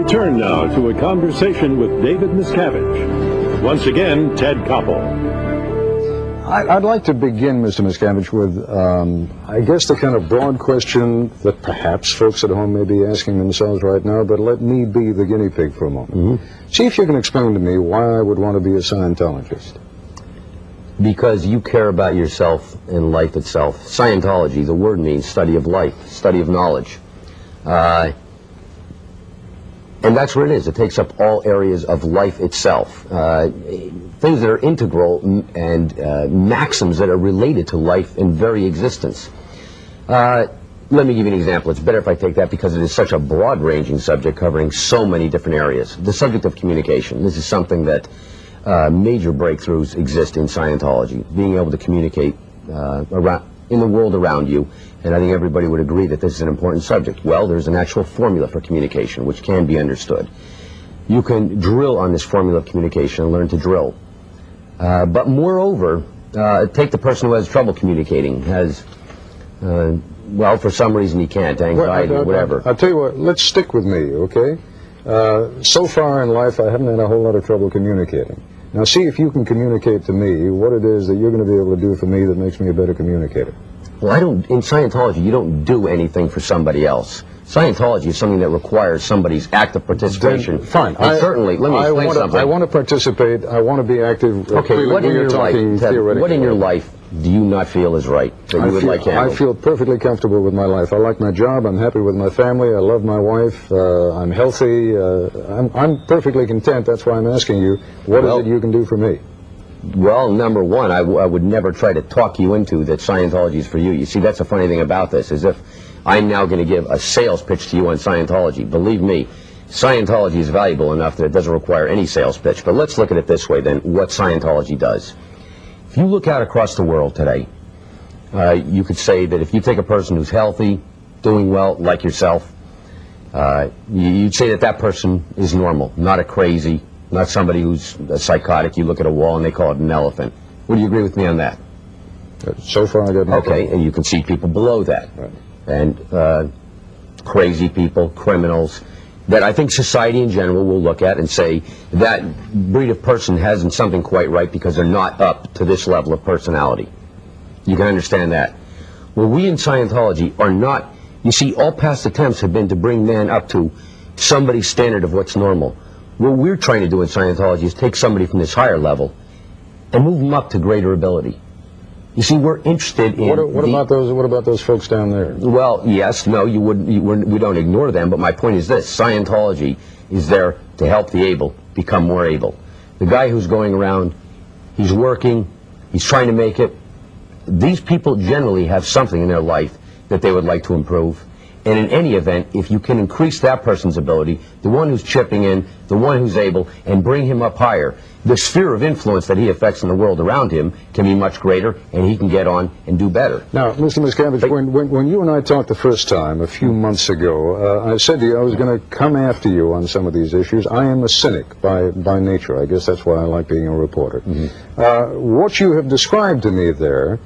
Return now to a conversation with David MisCavige. Once again, Ted Koppel. I'd like to begin, Mr. MisCavige, with, I guess, the kind of broad question that perhaps folks at home may be asking themselves right now, but let me be the guinea pig for a moment. See if you can explain to me why I would want to be a Scientologist. Because you care about yourself and life itself. Scientology, the word means study of life, study of knowledge. And that's what it is. It takes up all areas of life itself. Things that are integral and maxims that are related to life and very existence. Let me give you an example. It's better if I take that because it is such a broad-ranging subject covering so many different areas. The subject of communication. This is something that major breakthroughs exist in Scientology. Being able to communicate in the world around you. And I think everybody would agree that this is an important subject. Well, there's an actual formula for communication, which can be understood. You can drill on this formula of communication and learn to drill. But moreover, take the person who has trouble communicating, well, for some reason he can't, anxiety, whatever. I'll tell you what, let's stick with me, okay? So far in life, I haven't had a whole lot of trouble communicating. Now, see if you can communicate to me what it is that you're going to be able to do for me that makes me a better communicator. Well, in Scientology, you don't do anything for somebody else. Scientology is something that requires somebody's active participation. Then, fine. And certainly, let me explain something. I want to participate. I want to be active. Okay, what in your life, Ted, what in your life do you not feel is right that you would like handled? I feel perfectly comfortable with my life. I like my job. I'm happy with my family. I love my wife. I'm healthy. I'm perfectly content. That's why I'm asking you, what is it you can do for me? Well, number one, I would never try to talk you into that Scientology is for you. You see, that's the funny thing about this, is if I'm now going to give a sales pitch to you on Scientology, believe me, Scientology is valuable enough that it doesn't require any sales pitch. But let's look at it this way then, what Scientology does. If you look out across the world today, you could say that if you take a person who's healthy, doing well, like yourself, you'd say that that person is normal, not a crazy, not somebody who's a psychotic. You look at a wall and they call it an elephant. Would you agree with me on that? So far I got no problem. And you can see people below that. Right. And crazy people, criminals, that I think society in general will look at and say that breed of person hasn't something quite right because they're not up to this level of personality. You can understand that. Well, we in Scientology are not, you see, all past attempts have been to bring man up to somebody's standard of what's normal. What we're trying to do in Scientology is take somebody from this higher level and move them up to greater ability. You see, we're interested in... What about those folks down there? Well, yes, no, we don't ignore them, but my point is this. Scientology is there to help the able become more able. The guy who's going around, he's working, he's trying to make it. These people generally have something in their life that they would like to improve. And in any event, if you can increase that person's ability, the one who's chipping in, the one who's able, and bring him up higher, the sphere of influence that he affects in the world around him can be much greater, and he can get on and do better. Now, Mr. MisCavige, when you and I talked the first time, a few months ago, I said to you I was going to come after you on some of these issues. I am a cynic by nature. I guess that's why I like being a reporter. What you have described to me there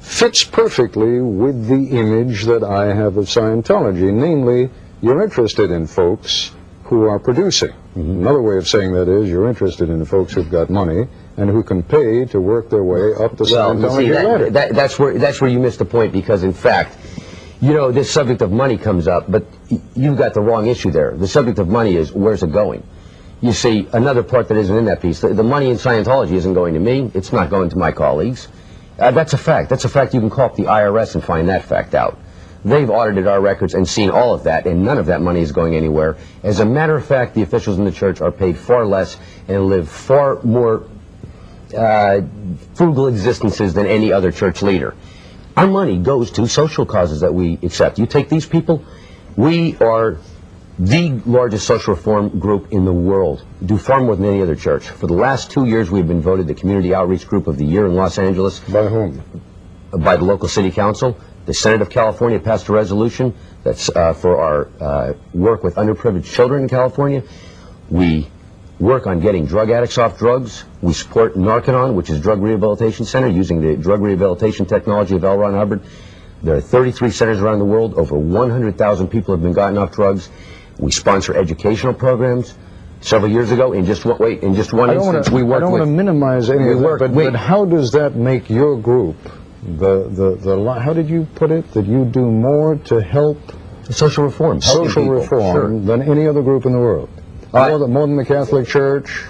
fits perfectly with the image that I have of Scientology, namely, you're interested in folks who are producing. Another way of saying that is you're interested in folks who've got money and who can pay to work their way up the Scientology ladder. That's where you missed the point, because in fact, you know, this subject of money comes up, but you've got the wrong issue there. The subject of money is, where's it going? You see, another part that isn't in that piece, the money in Scientology isn't going to me, it's not going to my colleagues. That's a fact. That's a fact. You can call up the IRS and find that fact out. They've audited our records and seen all of that, and none of that money is going anywhere. As a matter of fact, the officials in the church are paid far less and live far more frugal existences than any other church leader. Our money goes to social causes that we accept. You take these people, we are the largest social reform group in the world, do far more than any other church. For the last 2 years, we've been voted the Community Outreach Group of the Year in Los Angeles. By whom? By the local city council. The Senate of California passed a resolution that's for our work with underprivileged children in California. We work on getting drug addicts off drugs. We support Narconon, which is Drug Rehabilitation Center, using the drug rehabilitation technology of L. Ron Hubbard. There are 33 centers around the world. Over 100,000 people have been gotten off drugs. We sponsor educational programs. Several years ago, in just one instance, we worked with... I don't want to minimize any of that, but how does that make your group, how did you put it, that you do more to help... Social reform. Social reform than any other group in the world? More than the Catholic Church?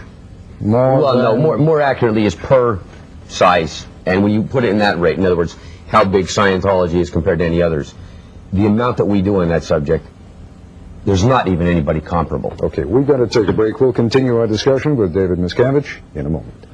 More accurately is per size. And when you put it in that rate, in other words, how big Scientology is compared to any others, the amount that we do on that subject, there's not even anybody comparable. Okay, we've got to take a break. We'll continue our discussion with David MisCavige in a moment.